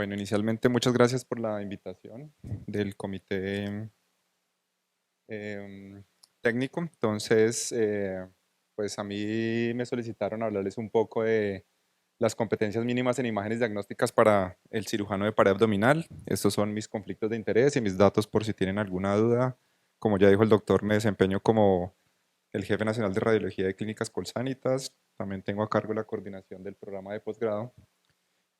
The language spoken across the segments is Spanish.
Bueno, inicialmente muchas gracias por la invitación del comité em, técnico. Entonces, pues a mí me solicitaron hablarles un poco de las competencias mínimas en imágenes diagnósticas para el cirujano de pared abdominal. Estos son mis conflictos de interés y mis datos por si tienen alguna duda. Como ya dijo el doctor, me desempeño como el jefe nacional de radiología de Clínicas Colsanitas. También tengo a cargo la coordinación del programa de posgrado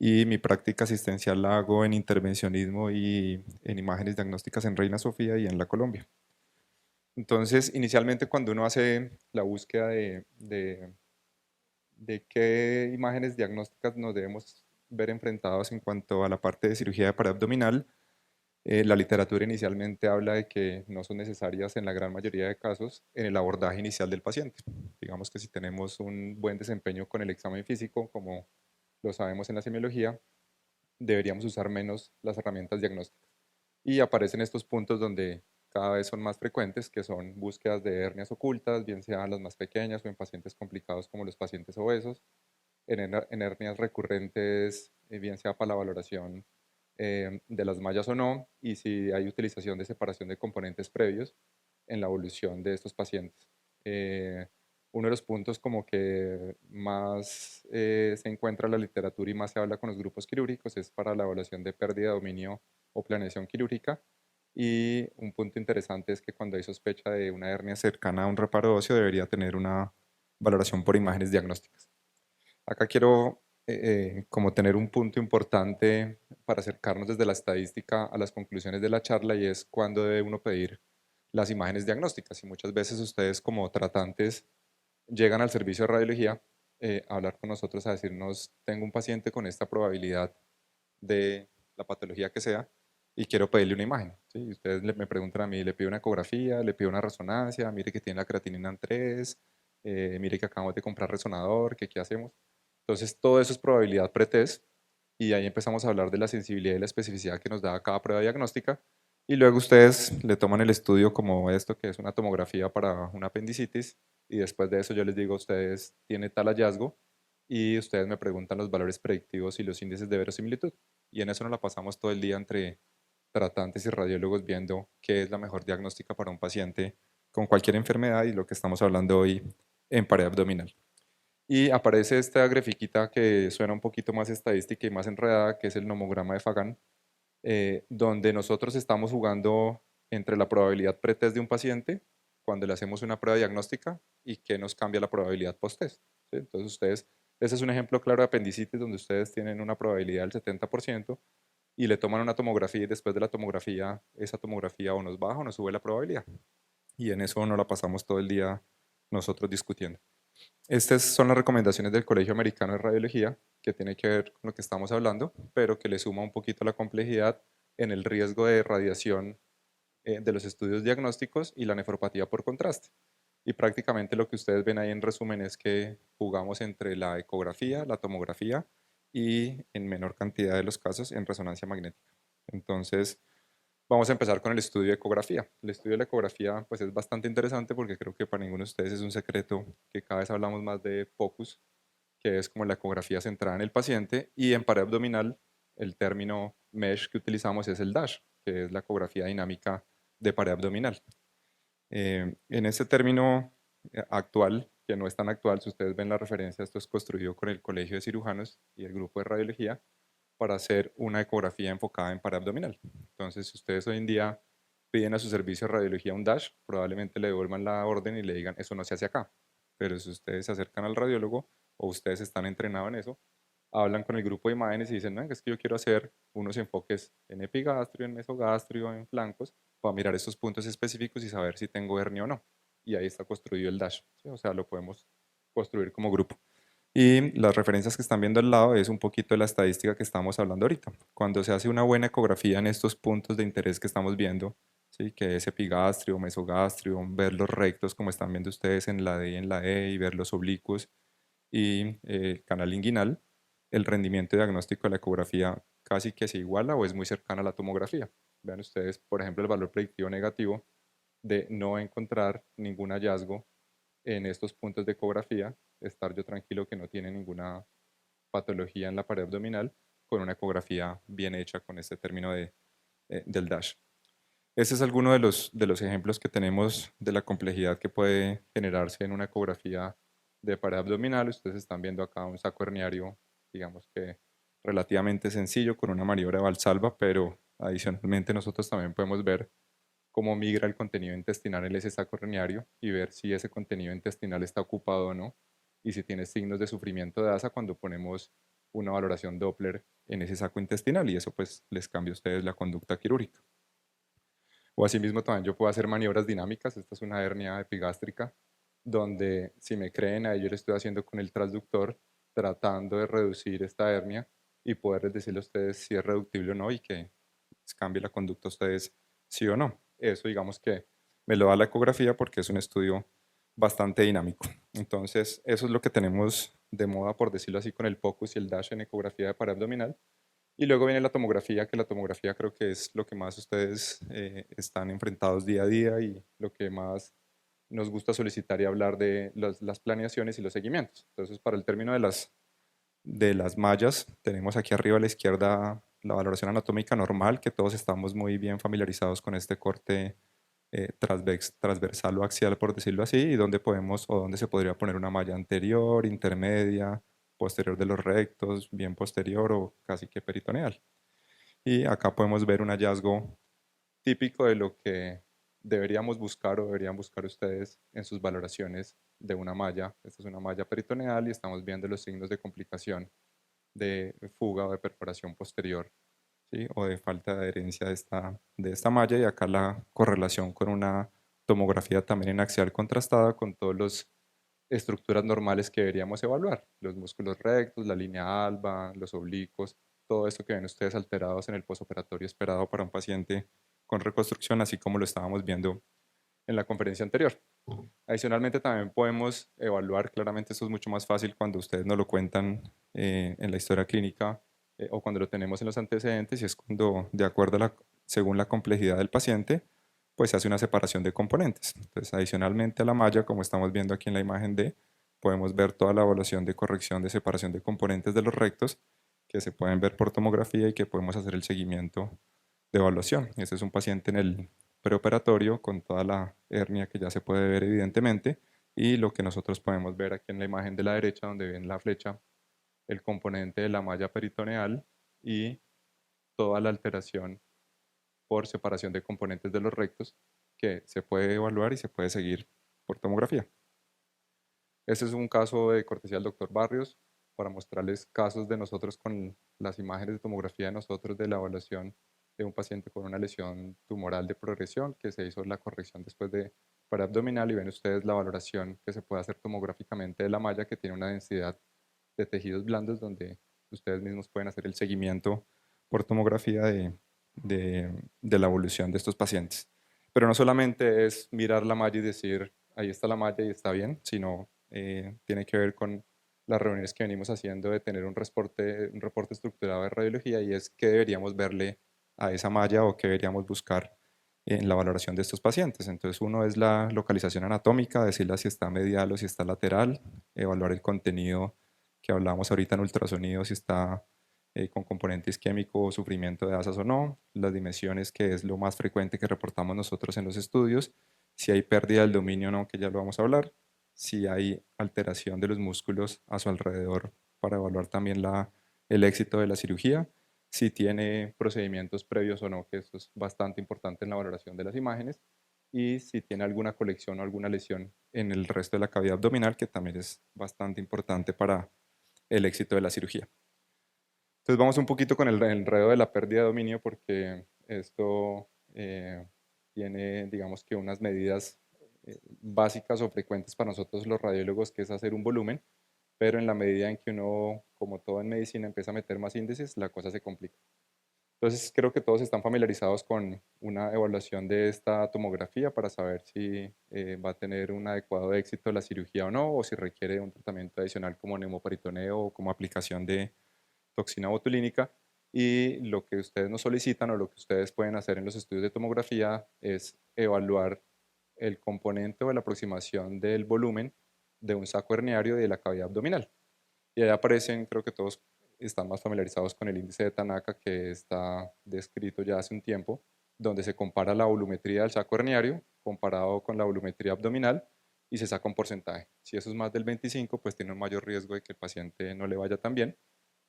y mi práctica asistencial la hago en intervencionismo y en imágenes diagnósticas en Reina Sofía y en la Colombia. Entonces, inicialmente cuando uno hace la búsqueda de qué imágenes diagnósticas nos debemos ver enfrentados en cuanto a la parte de cirugía de pared abdominal, la literatura inicialmente habla de que no son necesarias en la gran mayoría de casos en el abordaje inicial del paciente. Digamos que si tenemos un buen desempeño con el examen físico, como lo sabemos en la semiología, deberíamos usar menos las herramientas diagnósticas. Y aparecen estos puntos donde cada vez son más frecuentes, que son búsquedas de hernias ocultas, bien sean las más pequeñas o en pacientes complicados como los pacientes obesos, en hernias recurrentes, bien sea para la valoración de las mallas o no, y si hay utilización de separación de componentes previos en la evolución de estos pacientes. Eh, Uno de los puntos como que más se encuentra en la literatura y más se habla con los grupos quirúrgicos es para la evaluación de pérdida de dominio o planeación quirúrgica. Y un punto interesante es que cuando hay sospecha de una hernia cercana a un reparo óseo debería tener una valoración por imágenes diagnósticas. Acá quiero como tener un punto importante para acercarnos desde la estadística a las conclusiones de la charla y es cuándo debe uno pedir las imágenes diagnósticas. Y muchas veces ustedes como tratantes llegan al servicio de radiología a hablar con nosotros a decirnos, tengo un paciente con esta probabilidad de la patología que sea y quiero pedirle una imagen. ¿Sí? Y ustedes me preguntan a mí, le pido una ecografía, le pido una resonancia, mire que tiene la creatinina en 3, mire que acabamos de comprar resonador, que qué hacemos. Entonces, todo eso es probabilidad pretest y ahí empezamos a hablar de la sensibilidad y la especificidad que nos da cada prueba diagnóstica y luego ustedes le toman el estudio como esto, que es una tomografía para una apendicitis y después de eso yo les digo, ustedes tiene tal hallazgo y ustedes me preguntan los valores predictivos y los índices de verosimilitud. Y en eso nos la pasamos todo el día entre tratantes y radiólogos viendo qué es la mejor diagnóstica para un paciente con cualquier enfermedad y lo que estamos hablando hoy en pared abdominal. Y aparece esta grafiquita que suena un poquito más estadística y más enredada, que es el nomograma de Fagan, donde nosotros estamos jugando entre la probabilidad pretest de un paciente cuando le hacemos una prueba diagnóstica y qué nos cambia la probabilidad post-test. ¿Sí? Entonces ustedes, ese es un ejemplo claro de apendicitis donde ustedes tienen una probabilidad del 70% y le toman una tomografía y después de la tomografía, esa tomografía o nos baja o nos sube la probabilidad. Y en eso nos la pasamos todo el día nosotros discutiendo. Estas son las recomendaciones del Colegio Americano de Radiología, que tiene que ver con lo que estamos hablando, pero que le suma un poquito la complejidad en el riesgo de radiación de los estudios diagnósticos y la nefropatía por contraste. Y prácticamente lo que ustedes ven ahí en resumen es que jugamos entre la ecografía, la tomografía y en menor cantidad de los casos en resonancia magnética. Entonces, vamos a empezar con el estudio de ecografía. El estudio de la ecografía pues es bastante interesante porque creo que para ninguno de ustedes es un secreto que cada vez hablamos más de focus, que es como la ecografía centrada en el paciente, y en pared abdominal el término MESH que utilizamos es el DASH, que es la ecografía dinámica de pared abdominal. En ese término actual, que no es tan actual, si ustedes ven la referencia, esto es construido con el Colegio de Cirujanos y el Grupo de Radiología para hacer una ecografía enfocada en pared abdominal. Entonces, si ustedes hoy en día piden a su servicio de radiología un DASH, probablemente le devuelvan la orden y le digan, eso no se hace acá. Pero si ustedes se acercan al radiólogo o ustedes están entrenados en eso, hablan con el grupo de imágenes y dicen, no, es que yo quiero hacer unos enfoques en epigastrio, en mesogastrio, en flancos, para mirar estos puntos específicos y saber si tengo hernia o no. Y ahí está construido el DASH, ¿sí? O sea, lo podemos construir como grupo. Y las referencias que están viendo al lado es un poquito de la estadística que estamos hablando ahorita. Cuando se hace una buena ecografía en estos puntos de interés que estamos viendo, ¿sí? Que es epigastrio, mesogastrio, ver los rectos como están viendo ustedes en la D y en la E y ver los oblicuos y canal inguinal, el rendimiento diagnóstico de la ecografía casi que se iguala o es muy cercana a la tomografía. Vean ustedes, por ejemplo, el valor predictivo negativo de no encontrar ningún hallazgo en estos puntos de ecografía, estar yo tranquilo que no tiene ninguna patología en la pared abdominal, con una ecografía bien hecha con este término del DASH. Este es alguno de los ejemplos que tenemos de la complejidad que puede generarse en una ecografía de pared abdominal. Ustedes están viendo acá un saco herniario, digamos que relativamente sencillo, con una maniobra de Valsalva, pero adicionalmente nosotros también podemos ver cómo migra el contenido intestinal en ese saco herniario y ver si ese contenido intestinal está ocupado o no, y si tiene signos de sufrimiento de asa cuando ponemos una valoración Doppler en ese saco intestinal, y eso pues les cambia a ustedes la conducta quirúrgica. O asimismo también yo puedo hacer maniobras dinámicas. Esta es una hernia epigástrica donde, si me creen, ahí yo le estoy haciendo con el transductor tratando de reducir esta hernia y poderles decirle a ustedes si es reductible o no y que les cambie la conducta a ustedes sí o no. Eso digamos que me lo da la ecografía porque es un estudio bastante dinámico. Entonces eso es lo que tenemos de moda, por decirlo así, con el POCUS y el DASH en ecografía de pared abdominal. Y luego viene la tomografía, que la tomografía creo que es lo que más ustedes están enfrentados día a día y lo que más nos gusta solicitar y hablar de las planeaciones y los seguimientos. Entonces, para el término de las mallas, tenemos aquí arriba a la izquierda la valoración anatómica normal, que todos estamos muy bien familiarizados con este corte transversal o axial, por decirlo así, y donde podemos o donde se podría poner una malla anterior, intermedia, posterior de los rectos, bien posterior o casi que peritoneal. Y acá podemos ver un hallazgo típico de lo que deberíamos buscar o deberían buscar ustedes en sus valoraciones de una malla. Esta es una malla peritoneal y estamos viendo los signos de complicación de fuga o de perforación posterior, ¿sí? O de falta de adherencia de esta malla, y acá la correlación con una tomografía también en axial contrastada con todas las estructuras normales que deberíamos evaluar: los músculos rectos, la línea alba, los oblicuos, todo esto que ven ustedes alterados en el posoperatorio esperado para un paciente con reconstrucción, así como lo estábamos viendo en la conferencia anterior. Adicionalmente también podemos evaluar, claramente esto es mucho más fácil cuando ustedes nos lo cuentan en la historia clínica o cuando lo tenemos en los antecedentes, y es cuando, de acuerdo a según la complejidad del paciente, pues se hace una separación de componentes. Entonces, adicionalmente a la malla, como estamos viendo aquí en la imagen D, podemos ver toda la evaluación de corrección de separación de componentes de los rectos que se pueden ver por tomografía y que podemos hacer el seguimiento de evaluación. Este es un paciente en el preoperatorio con toda la hernia que ya se puede ver evidentemente, y lo que nosotros podemos ver aquí en la imagen de la derecha, donde ven la flecha, el componente de la malla peritoneal y toda la alteración por separación de componentes de los rectos que se puede evaluar y se puede seguir por tomografía. Este es un caso de cortesía del doctor Barrios para mostrarles casos de nosotros con las imágenes de tomografía de nosotros de la evaluación de un paciente con una lesión tumoral de progresión que se hizo la corrección después de pared abdominal, y ven ustedes la valoración que se puede hacer tomográficamente de la malla, que tiene una densidad de tejidos blandos donde ustedes mismos pueden hacer el seguimiento por tomografía de la evolución de estos pacientes. Pero no solamente es mirar la malla y decir, ahí está la malla y está bien, sino tiene que ver con las reuniones que venimos haciendo de tener un reporte estructurado de radiología, y es qué deberíamos verle a esa malla o qué deberíamos buscar en la valoración de estos pacientes. Entonces, uno es la localización anatómica, decirle si está medial o si está lateral, evaluar el contenido que hablábamos ahorita en ultrasonido, si está con componente isquémico o sufrimiento de asas o no, las dimensiones, que es lo más frecuente que reportamos nosotros en los estudios, si hay pérdida del dominio o no, que ya lo vamos a hablar, si hay alteración de los músculos a su alrededor para evaluar también el éxito de la cirugía, si tiene procedimientos previos o no, que eso es bastante importante en la valoración de las imágenes, y si tiene alguna colección o alguna lesión en el resto de la cavidad abdominal, que también es bastante importante para el éxito de la cirugía. Entonces vamos un poquito con el enredo de la pérdida de dominio, porque esto tiene, digamos que, unas medidas básicas o frecuentes para nosotros los radiólogos, que es hacer un volumen, pero en la medida en que uno, como todo en medicina, empieza a meter más índices, la cosa se complica. Entonces creo que todos están familiarizados con una evaluación de esta tomografía para saber si va a tener un adecuado éxito la cirugía o no, o si requiere un tratamiento adicional como neumoperitoneo o como aplicación de toxina botulínica. Y lo que ustedes nos solicitan o lo que ustedes pueden hacer en los estudios de tomografía es evaluar el componente o la aproximación del volumen de un saco herniario de la cavidad abdominal. Y ahí aparecen, creo que todos están más familiarizados con el índice de Tanaka, que está descrito ya hace un tiempo, donde se compara la volumetría del saco herniario comparado con la volumetría abdominal y se saca un porcentaje. Si eso es más del 25, pues tiene un mayor riesgo de que el paciente no le vaya tan bien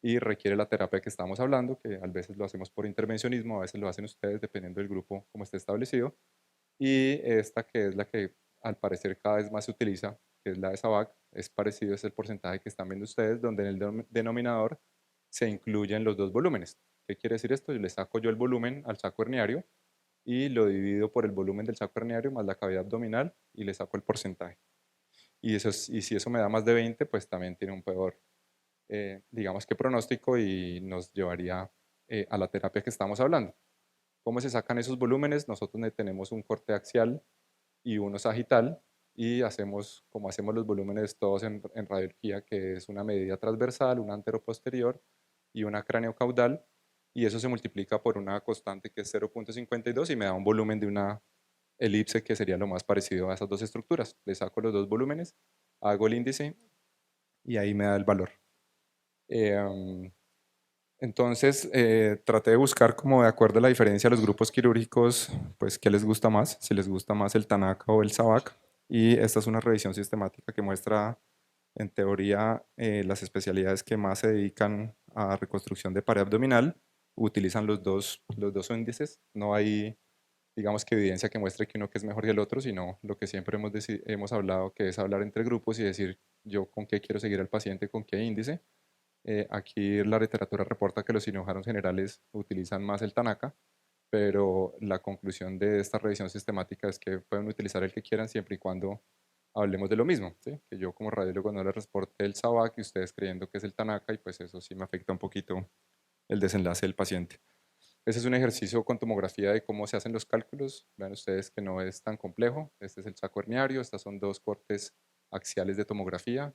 y requiere la terapia que estamos hablando, que a veces lo hacemos por intervencionismo, a veces lo hacen ustedes dependiendo del grupo como esté establecido. Y esta que es la que al parecer cada vez más se utiliza, que es la de SAVAC, es parecido, es el porcentaje que están viendo ustedes, donde en el denominador se incluyen los dos volúmenes. ¿Qué quiere decir esto? Yo le saco yo el volumen al saco herniario y lo divido por el volumen del saco herniario más la cavidad abdominal y le saco el porcentaje. Y si eso me da más de 20, pues también tiene un peor, digamos que pronóstico y nos llevaría a la terapia que estamos hablando. ¿Cómo se sacan esos volúmenes? Nosotros tenemos un corte axial y uno sagital y hacemos, como hacemos los volúmenes todos en radiología, que es una medida transversal, una anteroposterior y una craneocaudal, y eso se multiplica por una constante que es 0,52 y me da un volumen de una elipse que sería lo más parecido a esas dos estructuras. Le saco los dos volúmenes, hago el índice y ahí me da el valor. Eh, entonces, traté de buscar como de acuerdo a la diferencia de los grupos quirúrgicos, pues qué les gusta más, si les gusta más el Tanaka o el SAVAC. Y esta es una revisión sistemática que muestra, en teoría, las especialidades que más se dedican a reconstrucción de pared abdominal utilizan los dos índices. No hay, digamos que evidencia que muestre que uno que es mejor que el otro, sino lo que siempre hemos hablado, que es hablar entre grupos y decir yo con qué quiero seguir al paciente, con qué índice. Aquí la literatura reporta que los cirujanos generales utilizan más el Tanaka, pero la conclusión de esta revisión sistemática es que pueden utilizar el que quieran siempre y cuando hablemos de lo mismo, ¿sí? Que yo como radiólogo no les reporte el SAVAC y ustedes creyendo que es el Tanaka y pues eso sí me afecta un poquito el desenlace del paciente. Ese es un ejercicio con tomografía de cómo se hacen los cálculos. Vean ustedes que no es tan complejo. Este es el saco herniario, estas son dos cortes axiales de tomografía,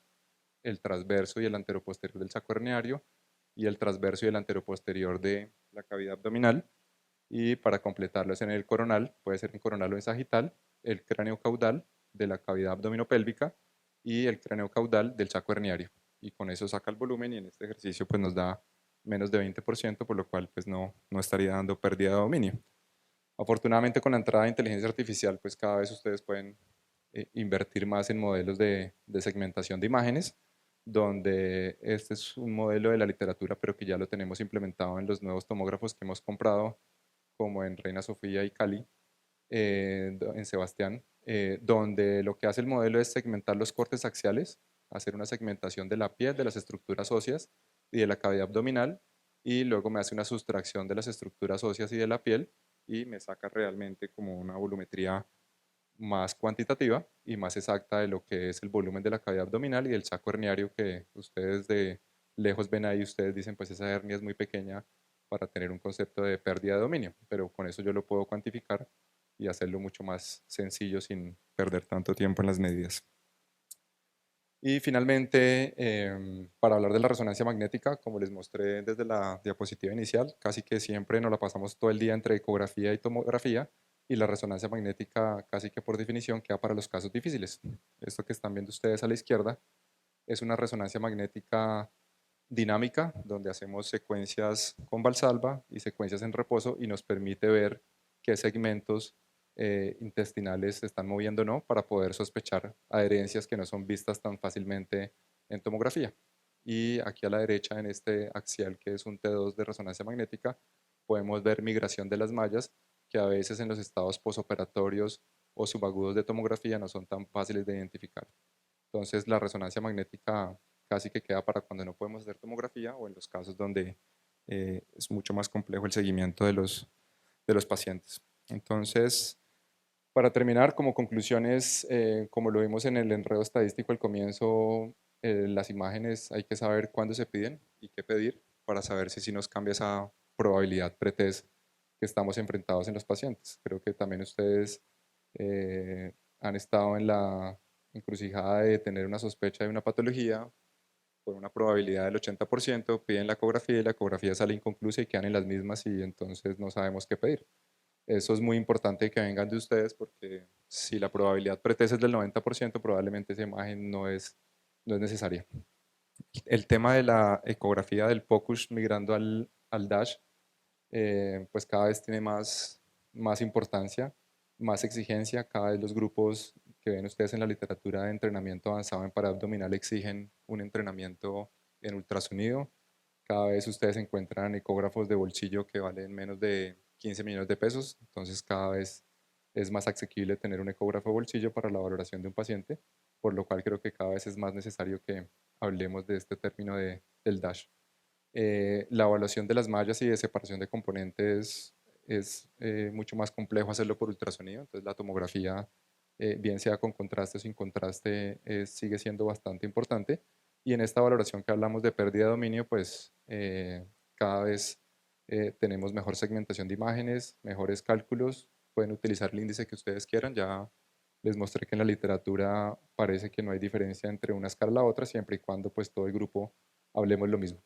el transverso y el anteroposterior del saco herniario y el transverso y el anteroposterior de la cavidad abdominal. Y para completarlo es en el coronal, puede ser en coronal o en sagital, el cráneo caudal de la cavidad abdominopélvica y el cráneo caudal del saco herniario. Y con eso saca el volumen y en este ejercicio pues nos da menos de 20%, por lo cual pues no estaría dando pérdida de dominio. Afortunadamente con la entrada de inteligencia artificial pues cada vez ustedes pueden invertir más en modelos de segmentación de imágenes, donde este es un modelo de la literatura, pero que ya lo tenemos implementado en los nuevos tomógrafos que hemos comprado, como en Reina Sofía y Cali, en Sebastián, donde lo que hace el modelo es segmentar los cortes axiales, hacer una segmentación de la piel, de las estructuras óseas y de la cavidad abdominal, y luego me hace una sustracción de las estructuras óseas y de la piel y me saca realmente como una volumetría más cuantitativa y más exacta de lo que es el volumen de la cavidad abdominal y del saco herniario que ustedes de lejos ven ahí, ustedes dicen pues esa hernia es muy pequeña para tener un concepto de pérdida de dominio, pero con eso yo lo puedo cuantificar y hacerlo mucho más sencillo sin perder tanto tiempo en las medidas. Y finalmente, para hablar de la resonancia magnética, como les mostré desde la diapositiva inicial, casi que siempre nos la pasamos todo el día entre ecografía y tomografía, y la resonancia magnética casi que por definición queda para los casos difíciles. Esto que están viendo ustedes a la izquierda es una resonancia magnética dinámica, donde hacemos secuencias con Valsalva y secuencias en reposo y nos permite ver qué segmentos intestinales se están moviendo o no para poder sospechar adherencias que no son vistas tan fácilmente en tomografía. Y aquí a la derecha, en este axial que es un T2 de resonancia magnética, podemos ver migración de las mallas que a veces en los estados posoperatorios o subagudos de tomografía no son tan fáciles de identificar. Entonces la resonancia magnética casi que queda para cuando no podemos hacer tomografía o en los casos donde es mucho más complejo el seguimiento de los pacientes. Entonces, para terminar, como conclusiones, como lo vimos en el enredo estadístico al comienzo, las imágenes hay que saber cuándo se piden y qué pedir para saber si nos cambia esa probabilidad pretest que estamos enfrentados en los pacientes. Creo que también ustedes han estado en la encrucijada de tener una sospecha de una patología por una probabilidad del 80%, piden la ecografía y la ecografía sale inconclusa y quedan en las mismas y entonces no sabemos qué pedir. Eso es muy importante que vengan de ustedes porque si la probabilidad pretest es del 90%, probablemente esa imagen no es necesaria. El tema de la ecografía del POCUS migrando al DASH, pues cada vez tiene más importancia, más exigencia. Cada vez los grupos que ven ustedes en la literatura de entrenamiento avanzado en paraabdominal exigen un entrenamiento en ultrasonido. Cada vez ustedes encuentran ecógrafos de bolsillo que valen menos de 15 millones de pesos, entonces cada vez es más asequible tener un ecógrafo de bolsillo para la valoración de un paciente, por lo cual creo que cada vez es más necesario que hablemos de este término del DASH. La evaluación de las mallas y de separación de componentes es mucho más complejo hacerlo por ultrasonido, entonces la tomografía, bien sea con contraste o sin contraste, sigue siendo bastante importante. Y en esta valoración que hablamos de pérdida de dominio, pues cada vez tenemos mejor segmentación de imágenes, mejores cálculos, pueden utilizar el índice que ustedes quieran. Ya les mostré que en la literatura parece que no hay diferencia entre una escala y la otra, siempre y cuando pues todo el grupo hablemos lo mismo.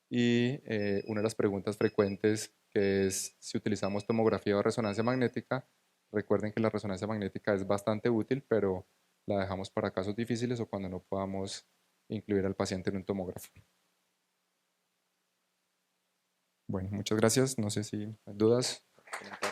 Y una de las preguntas frecuentes, que es si utilizamos tomografía o resonancia magnética, recuerden que la resonancia magnética es bastante útil, pero la dejamos para casos difíciles o cuando no podamos incluir al paciente en un tomógrafo. Bueno, muchas gracias. No sé si hay dudas, comentarios.